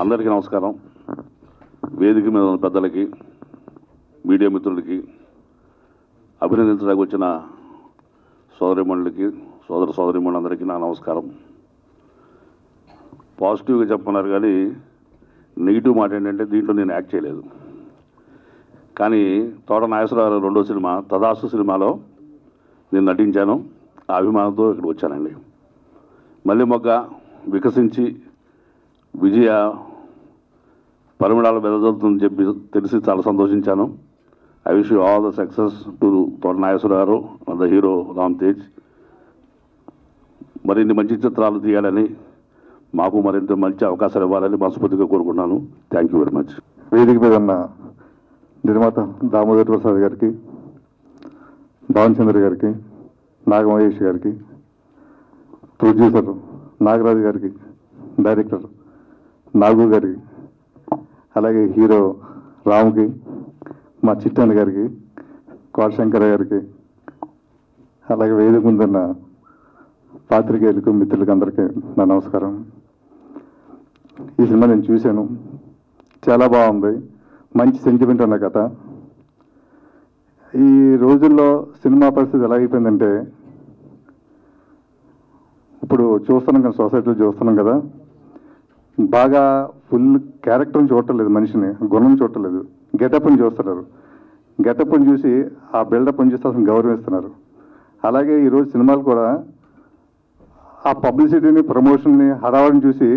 అందరికీ నమస్కారం. వేదిక మీద ఉన్న పెద్దలకి, మీడియా మిత్రులకి, అభినందించడానికి వచ్చిన సోదరిమణులకి, సోదరిమణులందరికీ నా నమస్కారం. పాజిటివ్గా చెప్పన్నారు కానీ నెగిటివ్ మాట ఏంటంటే దీంట్లో నేను యాక్ట్ చేయలేదు. కానీ తోట నాగేశ్వరరావు రెండో సినిమా తదాస్తు సినిమాలో నేను నటించాను. ఆ అభిమానంతో ఇక్కడికి వచ్చానండి. మళ్ళీ మొగ్గ వికసించి విజయ పరిమళాలు వెదజల్లుతుందని చెప్పి తెలిసి చాలా సంతోషించాను. I wish you all the success to తోట నాగేశ్వరరావు ద హీరో రామ్ తేజ్. మరిన్ని మంచి చిత్రాలు తీయాలని, మాకు మరింత మంచి అవకాశాలు ఇవ్వాలని మనస్ఫూర్తిగా కోరుకుంటున్నాను. Thank you very much. వేదిక మీద ఉన్న నిర్మాత దామోదర్ ప్రసాద్ గారికి, భావన్ చంద్ర గారికి, నాగమహేష్ గారికి, ప్రొడ్యూసర్ నాగరాజు గారికి, డైరెక్టర్ నాగు గారికి, అలాగే హీరో రామ్కి, మా చిట్టన్న గారికి, కోటశంకర గారికి, అలాగే వేదిక ముందున్న పాత్రికేయులకు, మిత్రులకు అందరికీ నా నమస్కారం. ఈ సినిమా నేను చూశాను, చాలా బాగుంది. మంచి సెంటిమెంట్ ఉన్న కథ. ఈ రోజుల్లో సినిమా పరిస్థితి ఎలా అయిపోయిందంటే, ఇప్పుడు చూస్తున్నాం కదా, సొసైటీలో చూస్తున్నాం కదా, బాగా ఫుల్ క్యారెక్టర్ని చూడటలేదు, మనిషిని గుణం చూడటలేదు, గెటప్ని చూస్తున్నారు. గెటప్ని చూసి ఆ బిల్డప్ని చూసి అసలు గౌరవిస్తున్నారు. అలాగే ఈరోజు సినిమాలు కూడా ఆ పబ్లిసిటీని, ప్రమోషన్ని, హడావడిని చూసి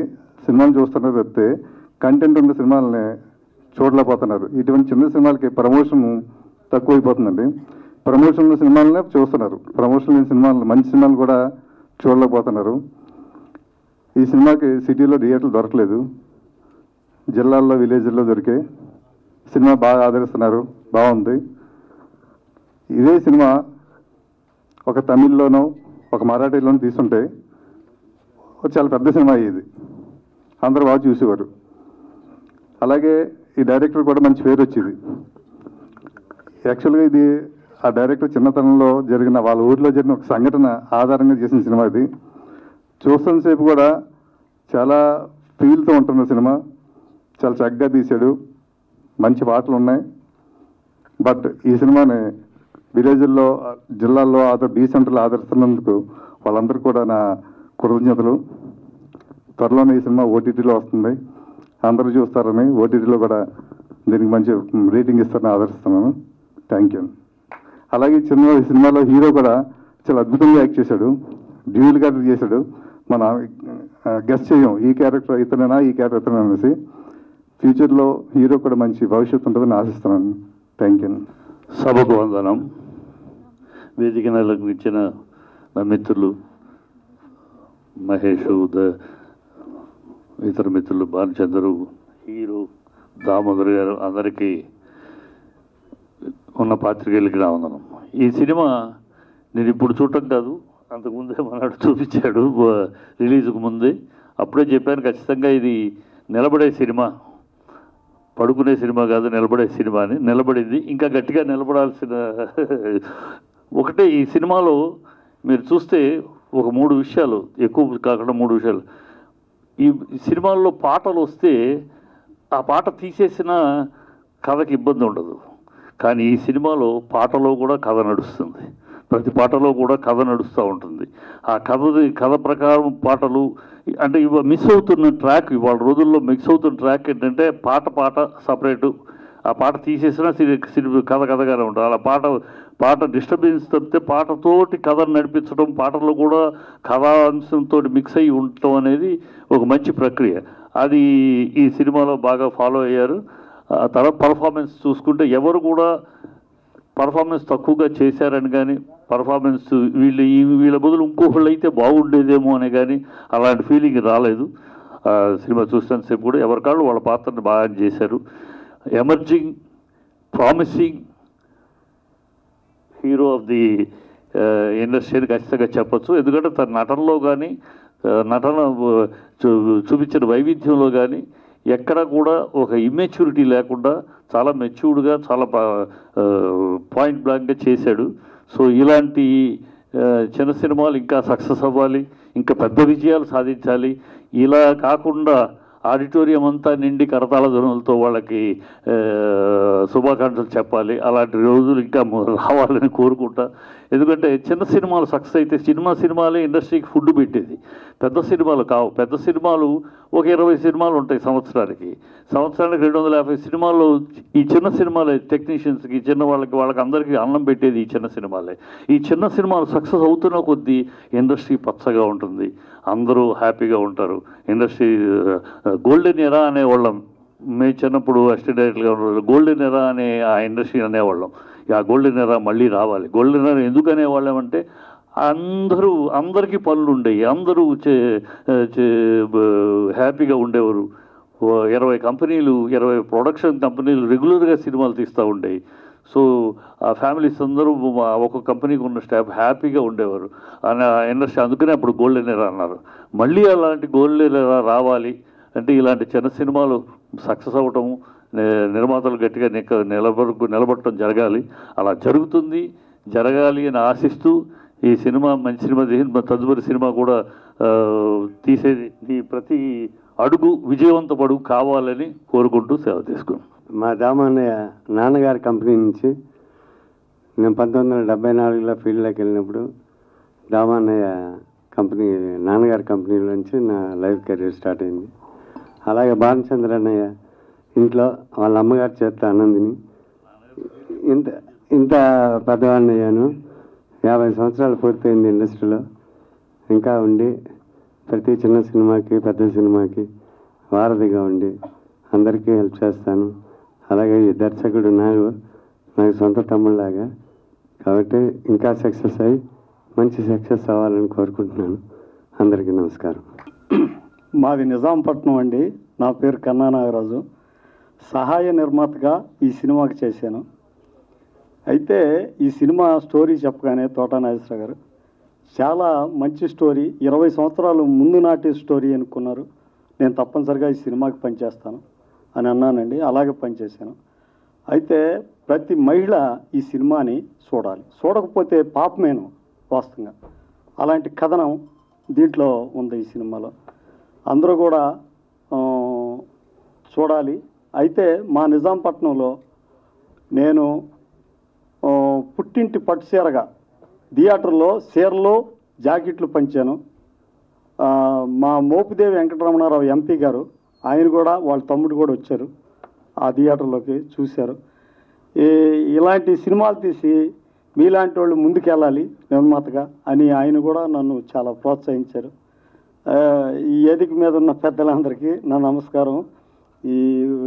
సినిమాలు చూస్తున్నారు తప్పితే కంటెంట్ ఉన్న సినిమాలని చూడలేకపోతున్నారు. ఇటువంటి చిన్న సినిమాలకి ప్రమోషన్ తక్కువైపోతుందండి. ప్రమోషన్ ఉన్న సినిమాలనే చూస్తున్నారు, ప్రమోషన్ లేని సినిమాలు, మంచి సినిమాలు కూడా చూడలేకపోతున్నారు. ఈ సినిమాకి సిటీలో థియేటర్లు దొరకలేదు, జిల్లాల్లో, విలేజ్ల్లో దొరికే. సినిమా బాగా ఆదరిస్తున్నారు, బాగుంది. ఇదే సినిమా ఒక తమిళ్లోనో ఒక మరాఠీలోనో తీసుంటే చాలా పెద్ద సినిమా అయ్యేది, అందరూ బాగా చూసేవారు. అలాగే ఈ డైరెక్టర్ కూడా మంచి పేరు వచ్చేది. యాక్చువల్గా ఇది ఆ డైరెక్టర్ చిన్నతనంలో జరిగిన, వాళ్ళ ఊరిలో జరిగిన ఒక సంఘటన ఆధారంగా చేసిన సినిమా ఇది. చూస్తున్నసేపు కూడా చాలా ఫీల్తో ఉంటున్న సినిమా. చాలా చక్కగా తీశాడు, మంచి పాటలు ఉన్నాయి. బట్ ఈ సినిమాని విలేజ్ల్లో, జిల్లాల్లో, డీసెంట్లో ఆదరిస్తున్నందుకు వాళ్ళందరూ కూడా నా కృతజ్ఞతలు. త్వరలోనే ఈ సినిమా ఓటీటీలో వస్తుంది, అందరూ చూస్తారని, ఓటీటీలో కూడా దీనికి మంచి రేటింగ్ ఇస్తారని ఆదరిస్తున్నాను. Thank you. అలాగే ఈ సినిమాలో హీరో కూడా చాలా అద్భుతంగా యాక్ట్ చేశాడు, డ్యూయల్ క్యారెక్టర్ చేశాడు. మన గెస్ట్ చేయం ఈ క్యారెక్టర్ ఇతనేనా, ఈ క్యారెక్టర్ ఇతనే అనేసి. ఫ్యూచర్లో హీరో కూడా మంచి భవిష్యత్తు ఉంటుందని ఆశిస్తున్నాను. Thank you. సభకు వందనం. వేదిక నెలకు ఇచ్చిన నా మిత్రులు మహేష్, ఇతర మిత్రులు భానుచంద్రు, హీరో దామోదర్ గారు, అందరికీ ఉన్న పాత్రికేయులకి నా వందనం. ఈ సినిమా నేను ఇప్పుడు చూడటం కాదు, అంతకుముందే మనవాడు చూపించాడు రిలీజ్కు ముందే. అప్పుడే చెప్పాను ఖచ్చితంగా ఇది నిలబడే సినిమా, పడుకునే సినిమా కాదు, నిలబడే సినిమా అని. నిలబడింది, ఇంకా గట్టిగా నిలబడాల్సిన ఒకటే. ఈ సినిమాలో మీరు చూస్తే ఒక 3 విషయాలు, ఎక్కువ కాకుండా 3 విషయాలు. ఈ సినిమాల్లో పాటలు వస్తే ఆ పాట తీసేసిన కథకి ఇబ్బంది ఉండదు. కానీ ఈ సినిమాలో పాటలో కూడా కథ నడుస్తుంది, ప్రతి పాటలో కూడా కథ నడుస్తూ ఉంటుంది. ఆ కథ ప్రకారం పాటలు అంటే మిస్ అవుతున్న ట్రాక్, ఇవాళ రోజుల్లో మిస్ అవుతున్న ట్రాక్ ఏంటంటే పాట సపరేటు, ఆ పాట తీసేసినా కథగానే ఉంటుంది. అలా పాట డిస్టర్బెన్స్ తప్పితే పాటతోటి కథను నడిపించడం, పాటలో కూడా కథాంశంతో మిక్స్ అయ్యి ఉండటం అనేది ఒక మంచి ప్రక్రియ. అది ఈ సినిమాలో బాగా ఫాలో అయ్యారు. తర్వాత పర్ఫార్మెన్స్ చూసుకుంటే ఎవరు కూడా పర్ఫార్మెన్స్ తక్కువగా చేశారని కానీ, పర్ఫార్మెన్స్ వీళ్ళ బదులు ఇంకొకళ్ళు అయితే బాగుండేదేమో అని కానీ అలాంటి ఫీలింగ్ రాలేదు. సినిమా చూసినంతసేపు కూడా ఎవరికాళ్ళు వాళ్ళ పాత్రని బాగా చేశారు. Emerging, promising hero of the industry అని ఖచ్చితంగా చెప్పచ్చు. ఎందుకంటే తన నటనలో కానీ, నటన చూపించిన వైవిధ్యంలో కానీ ఎక్కడ కూడా ఒక ఇమ్మెచ్యూరిటీ లేకుండా చాలా మెచ్యూర్డ్గా, చాలా పాయింట్ బ్లాంక్గా చేశాడు. సో ఇలాంటి చిన్న సినిమాలు ఇంకా సక్సెస్ అవ్వాలి, ఇంకా పెద్ద విజయాలు సాధించాలి. ఇలా కాకుండా ఆడిటోరియం అంతా నిండి కరతాళ ధ్వనులతో వాళ్ళకి శుభాకాంక్షలు చెప్పాలి. అలాంటి రోజులు ఇంకా రావాలని కోరుకుంటా. ఎందుకంటే చిన్న సినిమాలు సక్సెస్ అయితే సినిమాలే ఇండస్ట్రీకి ఫుడ్ పెట్టేది, పెద్ద సినిమాలు కావు. పెద్ద సినిమాలు ఒక 20 సినిమాలు ఉంటాయి సంవత్సరానికి 250 సినిమాలు. ఈ చిన్న సినిమాలే టెక్నీషియన్స్కి, చిన్న వాళ్ళకి అందరికీ అన్నం పెట్టేది ఈ చిన్న సినిమాలే. ఈ చిన్న సినిమాలు సక్సెస్ అవుతున్న కొద్దీ ఇండస్ట్రీ పచ్చగా ఉంటుంది, అందరూ హ్యాపీగా ఉంటారు. ఇండస్ట్రీ గోల్డెన్ ఎరా అనేవాళ్ళం మేము చిన్నప్పుడు. అసిస్టెంట్ డైరెక్టర్గా ఉన్న గోల్డెన్ ఎరా అనే ఆ ఇండస్ట్రీ అనేవాళ్ళం. ఆ గోల్డెన్ ఎరా మళ్ళీ రావాలి. గోల్డెన్ ఎరా ఎందుకు అనేవాళ్ళం అంటే అందరికీ పనులు ఉండేవి, అందరూ హ్యాపీగా ఉండేవారు. 20 కంపెనీలు 20 ప్రొడక్షన్ కంపెనీలు రెగ్యులర్గా సినిమాలు తీస్తూ ఉండేవి. సో ఆ ఫ్యామిలీస్ అందరూ ఒక్కొక్క కంపెనీకి ఉన్న స్టాఫ్ హ్యాపీగా ఉండేవారు అని ఇండస్ట్రీ. అందుకనే అప్పుడు గోల్డెన్ ఎరా అన్నారు. మళ్ళీ అలాంటి గోల్డెన్ ఎరా రావాలి అంటే ఇలాంటి చిన్న సినిమాలు సక్సెస్ అవ్వటము, నిర్మాతలు గట్టిగా నిలబడటం జరగాలి. అలా జరుగుతుంది, జరగాలి అని ఆశిస్తూ ఈ సినిమా మంచి సినిమా తదుపరి సినిమా కూడా తీసేది ప్రతి అడుగు విజయవంతపడు కావాలని కోరుకుంటూ సేవ తీసుకున్నాం. మా దామన్నయ్య నాన్నగారి కంపెనీ నుంచి నేను 1974లో ఫీల్డ్లోకి వెళ్ళినప్పుడు దామన్నయ్య కంపెనీ నాన్నగారి కంపెనీలో నుంచి నా లైఫ్ కెరీర్ స్టార్ట్ అయింది. అలాగే భానుచంద్ర అన్నయ్య ఇంట్లో వాళ్ళ అమ్మగారి చేత అన్నందిని ఇంత పెద్దవాడిని అయ్యాను. 50 సంవత్సరాలు పూర్తయింది ఇండస్ట్రీలో. ఇంకా ఉండి ప్రతి చిన్న సినిమాకి పెద్ద సినిమాకి వారధిగా ఉండి అందరికీ హెల్ప్ చేస్తాను. అలాగే ఈ దర్శకుడు నాకు సొంత తమ్ముళ్ళలాగా. కాబట్టి ఇంకా సక్సెస్ అయ్యి మంచి సక్సెస్ అవ్వాలని కోరుకుంటున్నాను. అందరికీ నమస్కారం. మాది నిజాంపట్నం అండి. నా పేరు కన్నా నాగరాజు. సహాయ నిర్మాతగా ఈ సినిమాకి చేశాను. అయితే ఈ సినిమా స్టోరీ చెప్పగానే తోట నాగేశ్వర గారు చాలా మంచి స్టోరీ, 20 సంవత్సరాలు ముందు నాటి స్టోరీ అనుకున్నారు. నేను తప్పనిసరిగా ఈ సినిమాకి పనిచేస్తాను అని అన్నానండి. అలాగే పనిచేశాను. అయితే ప్రతి మహిళ ఈ సినిమాని చూడాలి, చూడకపోతే పాపమేను వాస్తవంగా. అలాంటి కథనం దీంట్లో ఉంది ఈ సినిమాలో. అందరూ కూడా చూడాలి. అయితే మా నిజాంపట్నంలో నేను పుట్టింటి పట్టు చీరగా థియేటర్లో చీరలు జాకెట్లు పంచాను. మా మోపిదేవి వెంకటరమణారావు ఎంపీ గారు, ఆయన కూడా వాళ్ళ తమ్ముడు కూడా వచ్చారు ఆ థియేటర్లోకి, చూశారు. ఇలాంటి సినిమాలు తీసి మీలాంటి వాళ్ళు ముందుకెళ్ళాలి నిర్మాతగా అని ఆయన కూడా నన్ను చాలా ప్రోత్సహించారు. ఈ వేదిక మీద ఉన్న పెద్దలందరికీ నా నమస్కారం. ఈ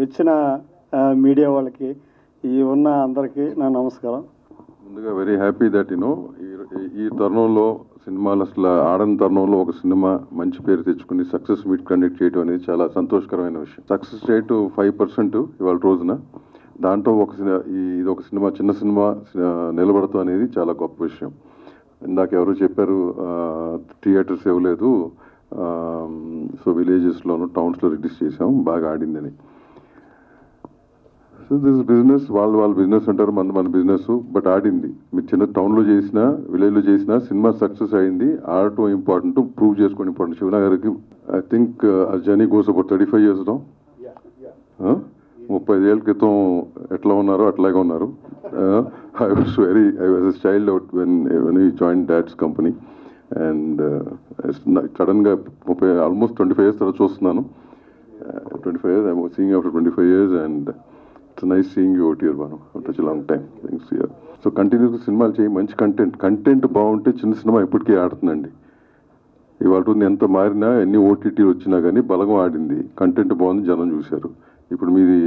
వచ్చిన మీడియా వాళ్ళకి, ఈ ఉన్న అందరికీ నా నమస్కారం. ముందుగా వెరీ హ్యాపీ దట్ ఈ తరుణంలో సినిమాలు అసలు ఆడని తరుణంలో ఒక సినిమా మంచి పేరు తెచ్చుకుని సక్సెస్ మీట్ కండక్ట్ చేయడం అనేది చాలా సంతోషకరమైన విషయం. సక్సెస్ రేట్ 5% ఇవాళ రోజున. దాంట్లో ఇది ఒక సినిమా, చిన్న సినిమా నిలబడతాం అనేది చాలా గొప్ప విషయం. ఇందాక ఎవరు చెప్పారు థియేటర్స్ ఇవ్వలేదు, సో విలేజెస్లోను టౌన్స్లో రిలీజ్ చేసాం, బాగా ఆడిందని. సో దిస్ బిజినెస్, వాళ్ళ బిజినెస్ అంటారు, మన బిజినెస్. బట్ ఆడింది. మీరు చిన్న టౌన్లో చేసినా విలేజ్లో చేసినా సినిమా సక్సెస్ అయింది. ఆడటం ఇంపార్టెంట్, ప్రూవ్ చేసుకోవడం ఇంపార్టెంట్. శివనా గారికి I think journey goes about 35 years. 35 ఏళ్ళ క్రితం ఎట్లా ఉన్నారో అట్లాగే ఉన్నారు. I was child out when you join dad's company. And సడన్గా ఆల్మోస్ట్ 25 years తర్వాత చూస్తున్నాను. 25 years, I'm seeing after 25 years, and it's nice seeing you out here, Banu, after such a long time. Thanks here. So కంటిన్యూస్గా సినిమాలు చేయి, మంచి content బాగుంటే చిన్న cinema ఇప్పటికీ ఆడుతుందండి. ఇవాళ ఎంత మారినా, ఎన్ని ఓటీటీలు వచ్చినా కానీ బలంగా ఆడింది. కంటెంట్ బాగుంది, జనం చూశారు. ఇప్పుడు మీది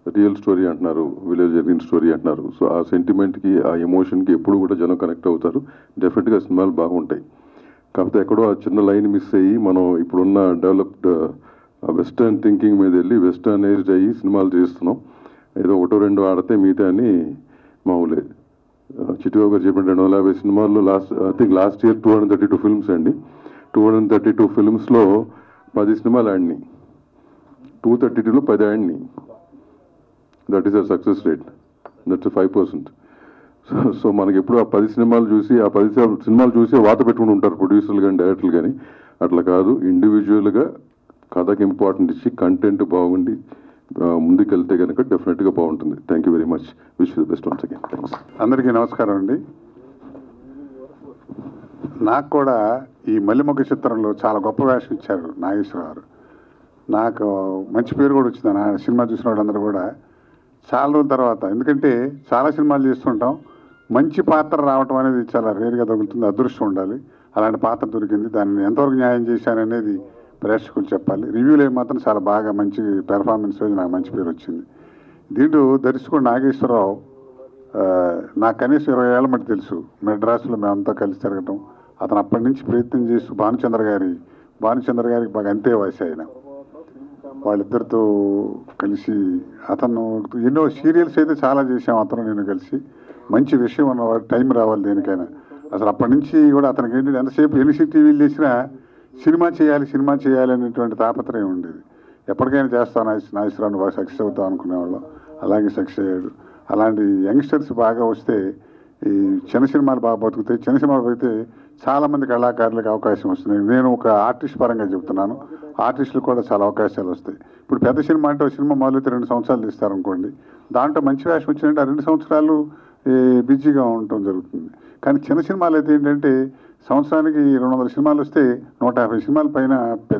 రియల్ స్టోరీ అంటున్నారు, విలేజ్ జరిగిన స్టోరీ అంటున్నారు. సో ఆ సెంటిమెంట్కి, ఆ ఎమోషన్కి ఎప్పుడు కూడా జనం కనెక్ట్ అవుతారు. డెఫినెట్గా సినిమాలు బాగుంటాయి. కాకపోతే ఎక్కడో ఆ చిన్న లైన్ మిస్ అయ్యి మనం ఇప్పుడున్న డెవలప్డ్ వెస్టర్న్ థింకింగ్ మీద వెళ్ళి వెస్టర్నైజ్డ్ అయ్యి సినిమాలు చేస్తున్నాం. ఏదో 1-2 ఆడితే మిగతా అని మామూలే. చిట్టిబాబు గారు చెప్పిన 250 సినిమాల్లో లాస్ట్ ఇయర్ 232 ఫిల్మ్స్ అండి. 232 ఫిల్మ్స్లో 10 సినిమాలు ఆడినాయి. 232లో 10 ఆడినాయి. That is a success rate. That's 5%. So మనకి ఎప్పుడు ఆ 10 సినిమాలు చూసి, ఆ 10 సినిమాలు చూసి వాత పెట్టుకుని ఉంటారు ప్రొడ్యూసర్లు కానీ డైరెక్టర్లు కానీ. అట్లా కాదు, ఇండివిజువల్గా కథకి ఇంపార్టెంట్ ఇచ్చి కంటెంట్ బాగుండి ముందుకెళ్తే కనుక డెఫినెట్గా బాగుంటుంది. Thank you very much. Wish you the best once again. Thanks. అందరికీ నమస్కారం అండి. నాకు కూడా ఈ మల్లిమొగ్గ చిత్రంలో చాలా గొప్ప వేషం ఇచ్చారు నాగేశ్వరరావు. నాకు మంచి పేరు కూడా వచ్చింది. నా సినిమా చూసిన వాళ్ళందరూ కూడా చాలా రోజుల తర్వాత, ఎందుకంటే చాలా సినిమాలు చేస్తుంటాం, మంచి పాత్ర రావటం అనేది చాలా రేరుగా తగులుతుంది, అదృష్టం ఉండాలి. అలాంటి పాత్ర దొరికింది. దాన్ని ఎంతవరకు న్యాయం చేశాననేది ప్రేక్షకులు చెప్పాలి. రివ్యూలు మాత్రం చాలా బాగా మంచి పెర్ఫార్మెన్స్ నాకు మంచి పేరు వచ్చింది. దీంట్లో దర్శకుడు నాగేశ్వరరావు నాకు కనీసం 20 ఏళ్ళ మట్టి తెలుసు. మెడ్రాస్లో మేమంతా కలిసి తిరగటం, అతను అప్పటి నుంచి ప్రయత్నం చేస్తూ భానుచంద్ర గారికి బాగా అంతే వయసు ఆయన. వాళ్ళిద్దరితో కలిసి అతను ఎన్నో సీరియల్స్ అయితే చాలా చేసాం అతను నేను కలిసి. మంచి విషయం ఉన్నవాడు, టైం రావాలి దేనికైనా. అసలు అప్పటి నుంచి కూడా అతనికి ఏంటంటే ఎంతసేపు ఎన్సీ టీవీలు చేసినా సినిమా చేయాలి అనేటువంటి తాపత్రయం ఉండేది. ఎప్పటికైనా చేస్తాను నాగేశ్వరరావు బాగా సక్సెస్ అవుతాం అనుకునేవాళ్ళం. అలాగే సక్సెస్ అయ్యాడు. అలాంటి యంగ్స్టర్స్ బాగా వస్తే ఈ చిన్న సినిమాలు బాగా బతుకుతాయి. చిన్న సినిమాలు పోతే చాలామంది కళాకారులకు అవకాశం వస్తుంది. నేను ఒక ఆర్టిస్ట్ పరంగా చెబుతున్నాను, ఆర్టిస్టులకు కూడా చాలా అవకాశాలు వస్తాయి. ఇప్పుడు పెద్ద సినిమా అంటే ఒక సినిమా మొదలైతే 2 సంవత్సరాలు తీస్తారనుకోండి, దాంట్లో మంచి వేషం వచ్చినట్టు ఆ 2 సంవత్సరాలు బిజీగా ఉండటం జరుగుతుంది. కానీ చిన్న సినిమాలు అయితే ఏంటంటే సంవత్సరానికి 200 సినిమాలు వస్తే 150 సినిమాల పైన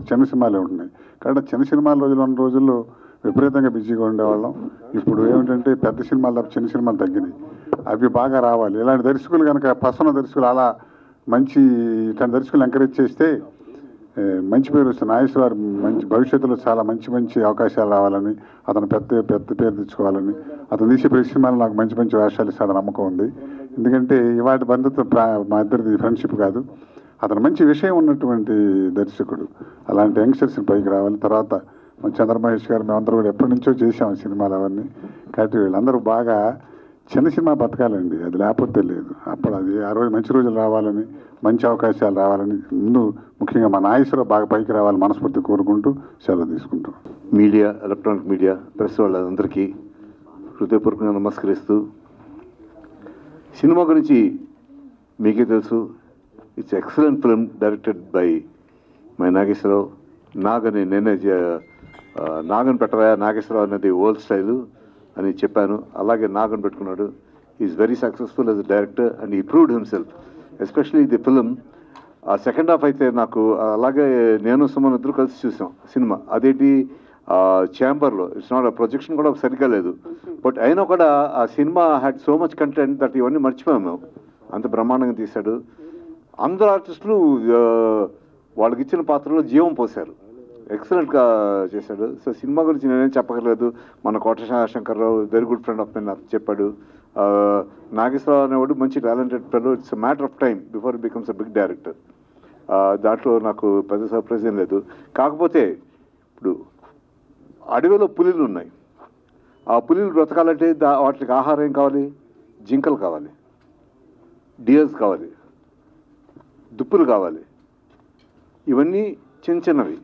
చిన్న సినిమాలే ఉంటున్నాయి. కాబట్టి చిన్న సినిమాల ఉన్న రోజుల్లో విపరీతంగా బిజీగా ఉండేవాళ్ళం. ఇప్పుడు ఏమిటంటే పెద్ద సినిమాలు తప్ప చిన్న సినిమాలు తగ్గినాయి. అవి బాగా రావాలి. ఇలాంటి దర్శకులు కనుక పసన దర్శకులు అలా మంచి ఇట్లాంటి దర్శకులు ఎంకరేజ్ చేస్తే మంచి పేరు వస్తుంది. నాగేశ్వర మంచి భవిష్యత్తులో చాలా మంచి అవకాశాలు రావాలని, అతను పెద్ద పేరు తెచ్చుకోవాలని, అతను తీసే ప్రతి సినిమాలో నాకు మంచి వేషాలు ఇస్తాడని నమ్మకం ఉంది. ఎందుకంటే ఇవాటి బంధుత్వం మా ఇద్దరిది ఫ్రెండ్షిప్ కాదు, అతను మంచి విషయం ఉన్నటువంటి దర్శకుడు. అలాంటి యంగ్స్టర్స్ని పైకి రావాలి. తర్వాత చంద్రమహేష్ గారు మేమందరూ కూడా ఎప్పటి నుంచో చేసాం సినిమాలు అవన్నీ. కాబట్టి వీళ్ళందరూ బాగా చిన్న సినిమా బతకాలండి, అది లేకపోతే లేదు. అప్పుడు అది ఆ రోజు మంచి రోజులు రావాలని, మంచి అవకాశాలు రావాలని, ముందు ముఖ్యంగా మా నాగేశ్వరరావు బాగా పైకి రావాలని మనస్ఫూర్తి కోరుకుంటూ సెలవు తీసుకుంటాం. మీడియా, ఎలక్ట్రానిక్ మీడియా, ప్రెస్ వాళ్ళందరికీ హృదయపూర్వకంగా నమస్కరిస్తూ, సినిమా గురించి మీకే తెలుసు, it's excellent film directed by my Nageswara Rao. నేనే నాగన్ పెట్టరా నాగేశ్వరరావు అనేది ఓల్డ్ స్టైలు అని చెప్పాను. అలాగే నాగన్ పెట్టుకున్నాడు. Is very successful as a director and he proved himself, especially the film. ఆ సెకండ్ హాఫ్ అయితే నాకు అలాగే నేను సుమన్ ఇద్దరు కలిసి చూసాం సినిమా. అదేంటి ఛాంబర్లో, ఇట్స్ నాట్ ప్రొజెక్షన్ కూడా సరిగ్గా లేదు, బట్ అయినా కూడా ఆ cinema had so much content that ఇవన్నీ మర్చిపోయాము మేము. అంత బ్రహ్మాండంగా తీశాడు. అందరు ఆర్టిస్టులు వాళ్ళకి ఇచ్చిన పాత్రలో జీవం పోశారు. ఎక్సలెంట్గా చేశాడు. సో సినిమా గురించి నేనేం చెప్పగలేదు. మన Kota Shankar Rao very good friend of mine చెప్పాడు. నాగేశ్వరరావు అనేవాడు మంచి talented fellow. It's a matter of time before it becomes a big director. దాంట్లో నాకు పెద్ద సర్ప్రైజ్ ఏం లేదు. కాకపోతే ఇప్పుడు అడవిలో పులిలు ఉన్నాయి. ఆ పులిలు బ్రతకాలంటే వాటికి ఆహారం ఏం కావాలి? జింకలు కావాలి, డియర్స్ కావాలి, దుప్పులు కావాలి. ఇవన్నీ చిన్నవి.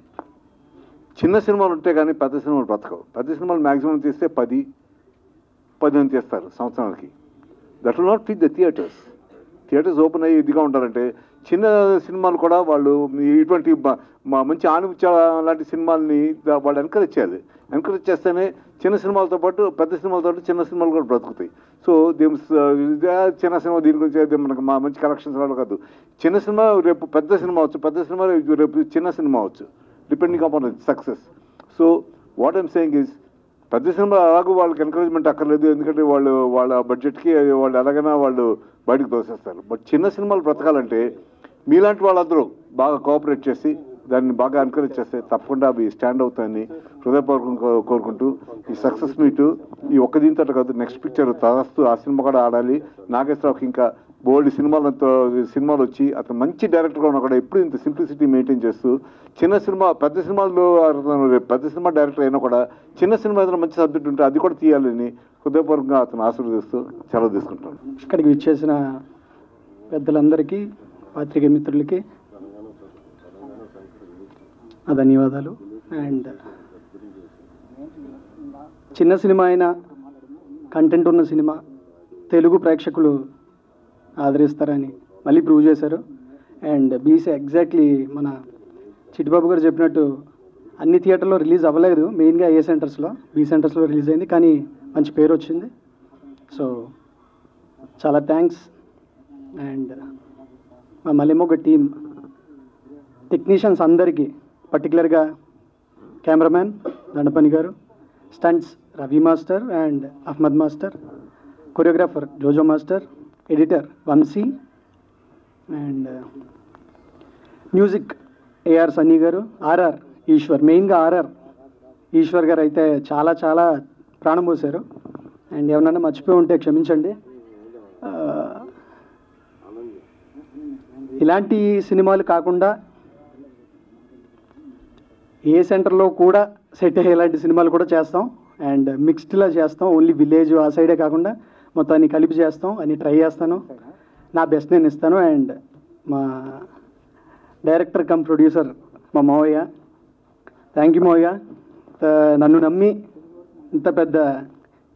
చిన్న సినిమాలు ఉంటే కానీ పెద్ద సినిమాలు బ్రతకవు. పెద్ద సినిమాలు మ్యాక్సిమం తీస్తే 10 తీస్తారు సంవత్సరానికి. That will not fit the theatres open అయ్యి ఇదిగా ఉంటారంటే చిన్న సినిమాలు కూడా వాళ్ళు ఇటువంటి మంచి ఆణిముత్య లాంటి సినిమాలని వాళ్ళు ఎంకరేజ్ చేయాలి. ఎంకరేజ్ చేస్తేనే చిన్న సినిమాలతో పాటు పెద్ద సినిమాలతో చిన్న సినిమాలు కూడా బ్రతుకుతాయి. సో చిన్న సినిమా దీని గురించి మనకు మంచి కలెక్షన్స్ రావడం కాదు. చిన్న సినిమా రేపు పెద్ద సినిమా అవచ్చు, పెద్ద సినిమా రేపు చిన్న సినిమా అవచ్చు, depending upon success. So what I'm saying is, పెద్ద సినిమా అలాగూ వాళ్ళకి ఎంకరేజ్మెంట్ అక్కర్లేదు, ఎందుకంటే వాళ్ళ బడ్జెట్కి వాళ్ళు ఎలాగైనా వాళ్ళు బయటకు తోసేస్తారు. బట్ చిన్న సినిమాలు బ్రతకాలంటే మీలాంటి వాళ్ళందరూ బాగా కోఆపరేట్ చేసి దాన్ని బాగా ఎంకరేజ్ చేస్తే తప్పకుండా అవి స్టాండ్ అవుతాయని హృదయపూర్వకంగా కోరుకుంటూ, ఈ సక్సెస్ మీటు ఈ ఒక్క దీంతో కాదు, నెక్స్ట్ పిక్చర్ తరస్తూ ఆ సినిమా కూడా ఆడాలి. నాగేశ్వరరావుకి ఇంకా బోల్డ్ సినిమాలు వచ్చి అతను మంచి డైరెక్టర్గా ఉన్నా కూడా ఎప్పుడు ఇంత సింప్లిసిటీ మెయింటైన్ చేస్తూ పెద్ద సినిమాల్లో పెద్ద సినిమా డైరెక్టర్ అయినా కూడా చిన్న సినిమా ఏదైనా మంచి సబ్జెక్ట్ ఉంటే అది కూడా తీయాలని హృదయపూర్వకంగా అతను ఆశీర్వదిస్తూ సెలవు తీసుకుంటాను. ఇక్కడికి విచ్చేసిన పెద్దలందరికీ, పాత్రికేయ మిత్రులకి ధన్యవాదాలు. అండ్ చిన్న సినిమా అయినా కంటెంట్ ఉన్న సినిమా తెలుగు ప్రేక్షకులు ఆదరిస్తారని మళ్ళీ ప్రూవ్ చేశారు. అండ్ బీసీ ఎగ్జాక్ట్లీ మన చిట్టిబాబు గారు చెప్పినట్టు అన్ని థియేటర్లో రిలీజ్ అవ్వలేదు, మెయిన్గా ఏ సెంటర్స్లో, బి సెంటర్స్లో రిలీజ్ అయింది, కానీ మంచి పేరు వచ్చింది. సో చాలా థ్యాంక్స్. అండ్ మా మల్లెమొగ్గ టీమ్ టెక్నీషియన్స్ అందరికీ, పర్టికులర్గా కెమెరామ్యాన్ దండపని గారు, stunts Ravi master and Ahmed master, choreographer Jojo master, editor Vamsi, and music AR Sunny గారు, ఆర్ఆర్ ఈశ్వర్, మెయిన్గా ఆర్ఆర్ ఈశ్వర్ గారు అయితే చాలా చాలా ప్రాణం పోసారు. అండ్ ఏమన్నా మర్చిపోయి ఉంటే క్షమించండి. ఇలాంటి సినిమాలు కాకుండా ఏ సెంటర్లో కూడా సెట్ అయ్యే ఇలాంటి సినిమాలు కూడా చేస్తాం. అండ్ మిక్స్డ్లా చేస్తాం, ఓన్లీ విలేజ్ ఆ సైడే కాకుండా మొత్తాన్ని కలిపి చేస్తాం అని ట్రై చేస్తాను. నా బెస్ట్ నేను ఇస్తాను. అండ్ మా డైరెక్టర్ కమ్ ప్రొడ్యూసర్ మా మావయ్య, థ్యాంక్ యూ మావయ్య. నన్ను నమ్మి ఇంత పెద్ద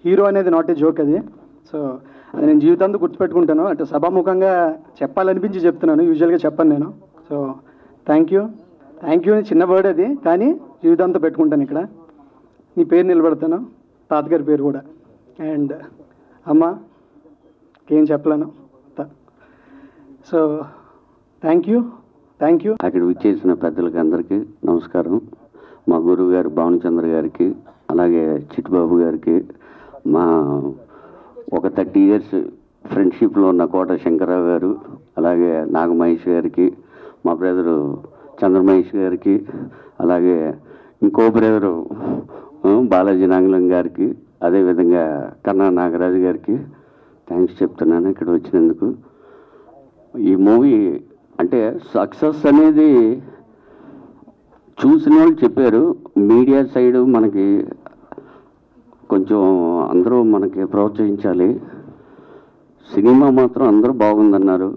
హీరో అనేది నాట్ ఏ జోక్ అది. సో అది నేను జీవితాంతం గుర్తుపెట్టుకుంటాను. అంటే సభాముఖంగా చెప్పాలనిపించి చెప్తున్నాను, యూజువల్గా చెప్పను నేను. సో థ్యాంక్ యూ అని చిన్న వర్డ్ అది, కానీ జీవితాంతం పెట్టుకుంటాను. ఇక్కడ నీ పేరు నిలబెడతాను, తాతగారి పేరు కూడా. అండ్ అమ్మ ఏం చెప్పలేను. So thank you. అక్కడ విచ్చేసిన పెద్దలకి అందరికీ నమస్కారం. మా గురువు గారు భావనచంద్ర గారికి, అలాగే చిట్టుబాబు గారికి, మా ఒక 30 years ఫ్రెండ్షిప్లో ఉన్న కోట శంకరరావు గారు, అలాగే నాగమహేష్ గారికి, మా బ్రదరు చంద్రమహేష్ గారికి, అలాగే ఇంకో బ్రదరు బాలాజీ నాగలం గారికి, అదేవిధంగా కన్నా నాగరాజు గారికి థ్యాంక్స్ చెప్తున్నాను ఇక్కడ వచ్చినందుకు. ఈ మూవీ అంటే సక్సెస్ అనేది చూసిన వాళ్ళు చెప్పారు. మీడియా సైడు మనకి కొంచెం అందరూ మనకి ప్రోత్సహించాలి. సినిమా మాత్రం అందరూ బాగుందన్నారు.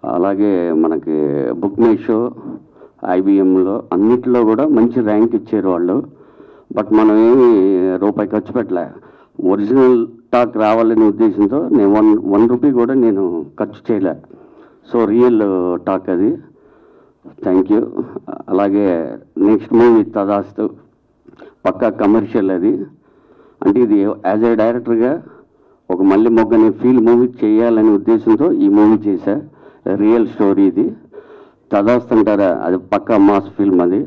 అలాగే మనకి బుక్ మై షో, ఐబిఎంలో అన్నిటిలో కూడా మంచి ర్యాంక్ ఇచ్చారు వాళ్ళు. బట్ మనం ఏమి రూపాయి ఖర్చు పెట్టలే. ఒరిజినల్ టాక్ రావాలనే ఉద్దేశంతో నేను వన్ రూపీ కూడా నేను ఖర్చు చేయలే. సో రియల్ టాక్ అది. Thank you. అలాగే నెక్స్ట్ మూవీ తదాస్తు పక్కా కమర్షియల్ అది. అంటే ఇది యాజ్ ఏ డైరెక్టర్గా ఒక మల్లె మొగ్గని ఫీల్ మూవీ చేయాలనే ఉద్దేశంతో ఈ మూవీ చేశా. రియల్ స్టోరీ ఇది. తదాస్తు అంటారా, అది పక్కా మాస్ ఫిల్మ్. అది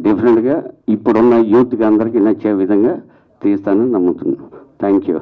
డిఫరెంట్గా ఇప్పుడున్న యూత్కి అందరికీ నచ్చే విధంగా తీస్తానని నమ్ముతున్నాను. Thank you.